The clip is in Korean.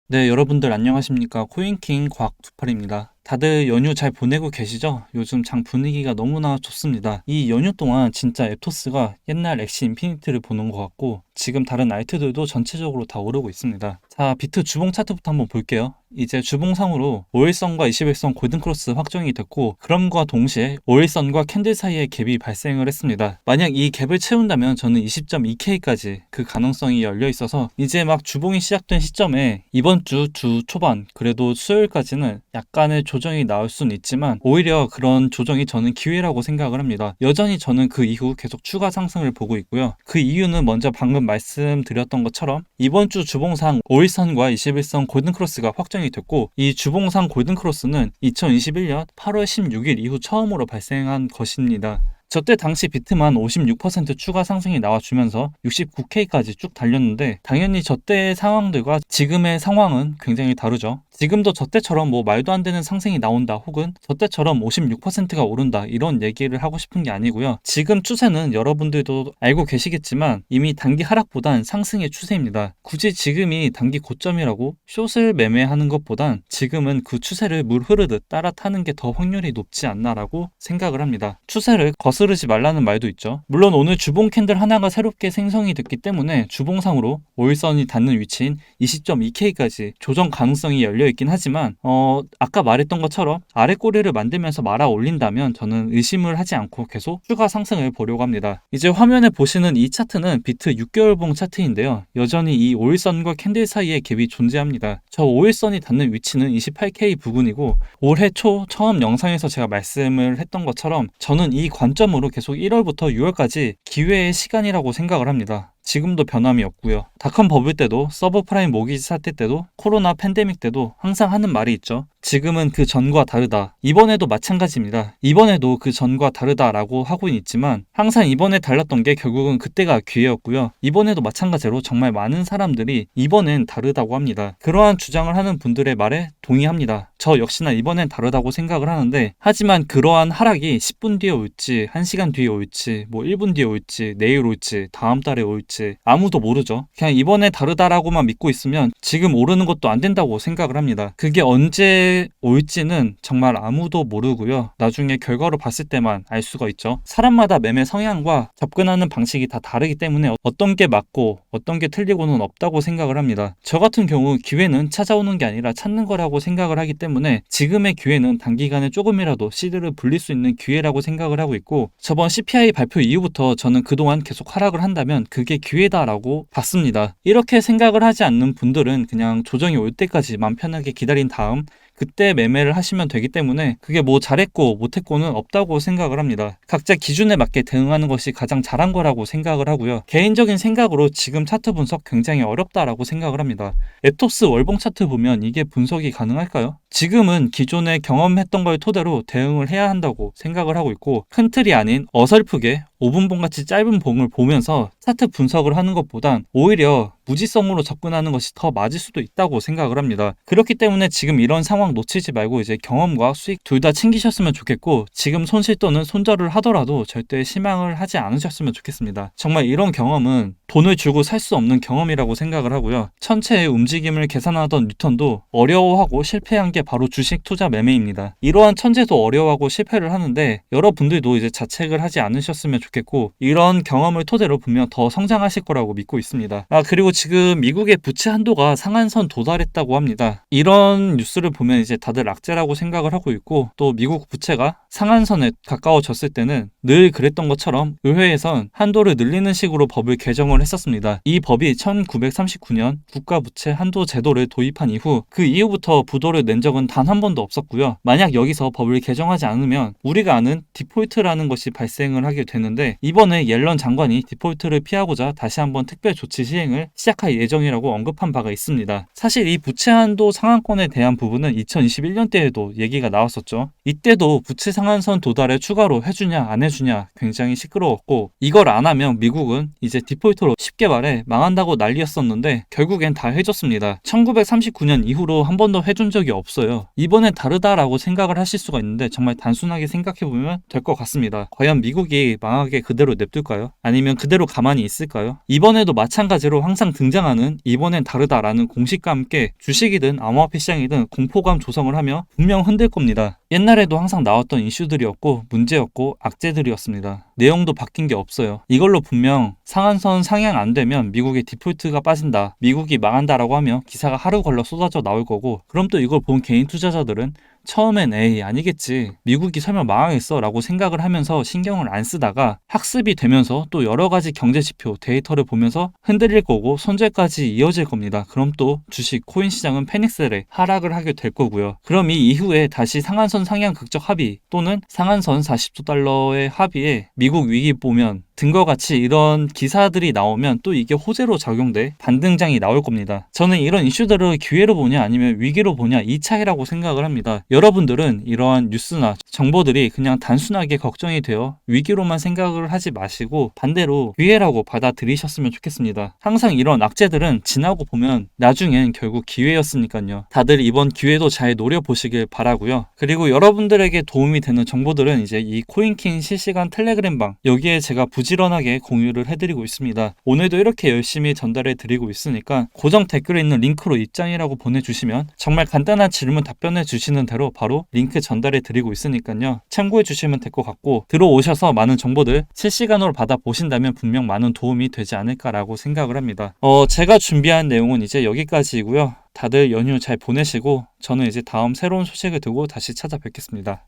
네, 여러분들 안녕하십니까? 코인킹 과학투팔입니다. 다들 연휴 잘 보내고 계시죠? 요즘 장 분위기가 너무나 좋습니다. 이 연휴 동안 진짜 앱토스가 옛날 엑시 인피니트를 보는 것 같고 지금 다른 알트들도 전체적으로 다 오르고 있습니다. 자, 비트 주봉 차트부터 한번 볼게요. 이제 주봉상으로 5일선과 21선 골든크로스 확정이 됐고 그럼과 동시에 5일선과 캔들 사이에 갭이 발생을 했습니다. 만약 이 갭을 채운다면 저는 20.2K까지 그 가능성이 열려 있어서 이제 막 주봉이 시작된 시점에 이번 주 초반 그래도 수요일까지는 약간의 조정이 나올 수는 있지만 오히려 그런 조정이 저는 기회라고 생각을 합니다. 여전히 저는 그 이후 계속 추가 상승을 보고 있고요. 그 이유는 먼저 방금 말씀드렸던 것처럼 이번 주 주봉상 5일선과 21선 골든크로스가 확정이 됐고 이 주봉상 골든크로스는 2021년 8월 16일 이후 처음으로 발생한 것입니다. 저때 당시 비트만 56% 추가 상승이 나와주면서 69K까지 쭉 달렸는데 당연히 저때의 상황들과 지금의 상황은 굉장히 다르죠. 지금도 저때처럼 뭐 말도 안 되는 상승이 나온다 혹은 저때처럼 56%가 오른다 이런 얘기를 하고 싶은 게 아니고요. 지금 추세는 여러분들도 알고 계시겠지만 이미 단기 하락보단 상승의 추세입니다. 굳이 지금이 단기 고점이라고 숏을 매매하는 것보단 지금은 그 추세를 물 흐르듯 따라타는 게 더 확률이 높지 않나라고 생각을 합니다. 추세를 거스르지 말라는 말도 있죠. 물론 오늘 주봉 캔들 하나가 새롭게 생성이 됐기 때문에 주봉상으로 5일선이 닿는 위치인 20.2K까지 조정 가능성이 열려있긴 하지만 아까 말했던 것처럼 아래 꼬리를 만들면서 말아 올린다면 저는 의심을 하지 않고 계속 추가 상승을 보려고 합니다. 이제 화면에 보시는 이 차트는 비트 6개월봉 차트인데요. 여전히 이 5일선과 캔들 사이에 갭이 존재합니다. 저 5일선이 닿는 위치는 28K 부근이고 올해 초 처음 영상에서 제가 말씀을 했던 것처럼 저는 이 관점으로 계속 1월부터 6월까지 기회의 시간이라고 생각을 합니다. 지금도 변함이 없고요. 닷컴 버블 때도 서브프라임 모기지 사태 때도 코로나 팬데믹 때도 항상 하는 말이 있죠. 지금은 그 전과 다르다. 이번에도 마찬가지입니다. 이번에도 그 전과 다르다라고 하고 있지만 항상 이번에 달랐던 게 결국은 그때가 기회였고요. 이번에도 마찬가지로 정말 많은 사람들이 이번엔 다르다고 합니다. 그러한 주장을 하는 분들의 말에 동의합니다. 저 역시나 이번엔 다르다고 생각을 하는데 하지만 그러한 하락이 10분 뒤에 올지 1시간 뒤에 올지 뭐 1분 뒤에 올지 내일 올지 다음 달에 올지 아무도 모르죠. 그냥 이번에 다르다라고만 믿고 있으면 지금 오르는 것도 안 된다고 생각을 합니다. 그게 언제 올지는 정말 아무도 모르고요. 나중에 결과로 봤을 때만 알 수가 있죠. 사람마다 매매 성향과 접근하는 방식이 다 다르기 때문에 어떤 게 맞고 어떤 게 틀리고는 없다고 생각을 합니다. 저 같은 경우 기회는 찾아오는 게 아니라 찾는 거라고 생각을 하기 때문에 지금의 기회는 단기간에 조금이라도 시드를 불릴 수 있는 기회라고 생각을 하고 있고 저번 CPI 발표 이후부터 저는 그동안 계속 하락을 한다면 그게 기회다라고 봤습니다. 이렇게 생각을 하지 않는 분들은 그냥 조정이 올 때까지 맘 편하게 기다린 다음 그때 매매를 하시면 되기 때문에 그게 뭐 잘했고 못했고는 없다고 생각을 합니다. 각자 기준에 맞게 대응하는 것이 가장 잘한 거라고 생각을 하고요. 개인적인 생각으로 지금 차트 분석 굉장히 어렵다라고 생각을 합니다. 앱토스 월봉 차트 보면 이게 분석이 가능할까요? 지금은 기존에 경험했던 걸 토대로 대응을 해야 한다고 생각을 하고 있고 큰 틀이 아닌 어설프게 5분봉 같이 짧은 봉을 보면서 차트 분석을 하는 것보단 오히려 무지성으로 접근하는 것이 더 맞을 수도 있다고 생각을 합니다. 그렇기 때문에 지금 이런 상황 놓치지 말고 이제 경험과 수익 둘 다 챙기셨으면 좋겠고 지금 손실 또는 손절을 하더라도 절대 실망을 하지 않으셨으면 좋겠습니다. 정말 이런 경험은 돈을 주고 살 수 없는 경험이라고 생각을 하고요. 천체의 움직임을 계산하던 뉴턴도 어려워하고 실패한 게 바로 주식 투자 매매입니다. 이러한 천재도 어려워하고 실패를 하는데 여러분들도 이제 자책을 하지 않으셨으면 좋겠고 이런 경험을 토대로 분명 더 성장하실 거라고 믿고 있습니다. 그리고 지금 미국의 부채 한도가 상한선 도달했다고 합니다. 이런 뉴스를 보면 이제 다들 악재라고 생각을 하고 있고 또 미국 부채가 상한선에 가까워졌을 때는 늘 그랬던 것처럼 의회에선 한도를 늘리는 식으로 법을 개정을 했었습니다. 이 법이 1939년 국가부채 한도 제도를 도입한 이후 그 이후부터 부도를 낸 적은 단 한 번도 없었고요. 만약 여기서 법을 개정하지 않으면 우리가 아는 디폴트라는 것이 발생을 하게 되는데 이번에 옐런 장관이 디폴트를 피하고자 다시 한번 특별 조치 시행을 시작할 예정이라고 언급한 바가 있습니다. 사실 이 부채 한도 상한권에 대한 부분은 2021년대에도 얘기가 나왔었죠. 이때도 부채 상한선 도달을 추가로 해주냐 안 해주냐 굉장히 시끄러웠고 이걸 안 하면 미국은 이제 디폴트로 쉽게 말해 망한다고 난리였었는데 결국엔 다 해줬습니다. 1939년 이후로 한 번도 해준 적이 없어요. 이번엔 다르다라고 생각을 하실 수가 있는데 정말 단순하게 생각해보면 될 것 같습니다. 과연 미국이 망하기 무난하게 그대로 냅둘까요? 아니면 그대로 가만히 있을까요? 이번에도 마찬가지로 항상 등장하는 이번엔 다르다라는 공식과 함께 주식이든 암호화폐 시장이든 공포감 조성을 하며 분명 흔들 겁니다. 옛날에도 항상 나왔던 이슈들이었고 문제였고 악재들이었습니다. 내용도 바뀐 게 없어요. 이걸로 분명 상한선 상향 안 되면 미국의 디폴트가 빠진다, 미국이 망한다라고 하며 기사가 하루 걸러 쏟아져 나올 거고, 그럼 또 이걸 본 개인 투자자들은 처음엔 에이 아니겠지, 미국이 설마 망하겠어 라고 생각을 하면서 신경을 안 쓰다가 학습이 되면서 또 여러 가지 경제 지표 데이터를 보면서 흔들릴 거고 손절까지 이어질 겁니다. 그럼 또 주식 코인 시장은 패닉셀에 하락을 하게 될 거고요. 그럼 이 이후에 다시 상한선 상향 극적 합의 또는 상한선 40조 달러의 합의에 미국 위기 보면 등과 같이 이런 기사들이 나오면 또 이게 호재로 작용돼 반등장이 나올 겁니다. 저는 이런 이슈들을 기회로 보냐 아니면 위기로 보냐 이 차이라고 생각을 합니다. 여러분들은 이러한 뉴스나 정보들이 그냥 단순하게 걱정이 되어 위기로만 생각을 하지 마시고 반대로 기회라고 받아들이셨으면 좋겠습니다. 항상 이런 악재들은 지나고 보면 나중엔 결국 기회였으니까요. 다들 이번 기회도 잘 노려보시길 바라고요. 그리고 여러분들에게 도움이 되는 정보들은 이제 이 코인킹 실시간 텔레그램방, 여기에 제가 부지런하게 공유를 해드리고 있습니다. 오늘도 이렇게 열심히 전달해 드리고 있으니까 고정 댓글에 있는 링크로 입장이라고 보내주시면 정말 간단한 질문 답변해 주시는 대로 바로 링크 전달해 드리고 있으니까요. 참고해 주시면 될 것 같고, 들어오셔서 많은 정보들 실시간으로 받아보신다면 분명 많은 도움이 되지 않을까라고 생각을 합니다. 제가 준비한 내용은 이제 여기까지이고요. 다들 연휴 잘 보내시고 저는 이제 다음 새로운 소식을 두고 다시 찾아뵙겠습니다.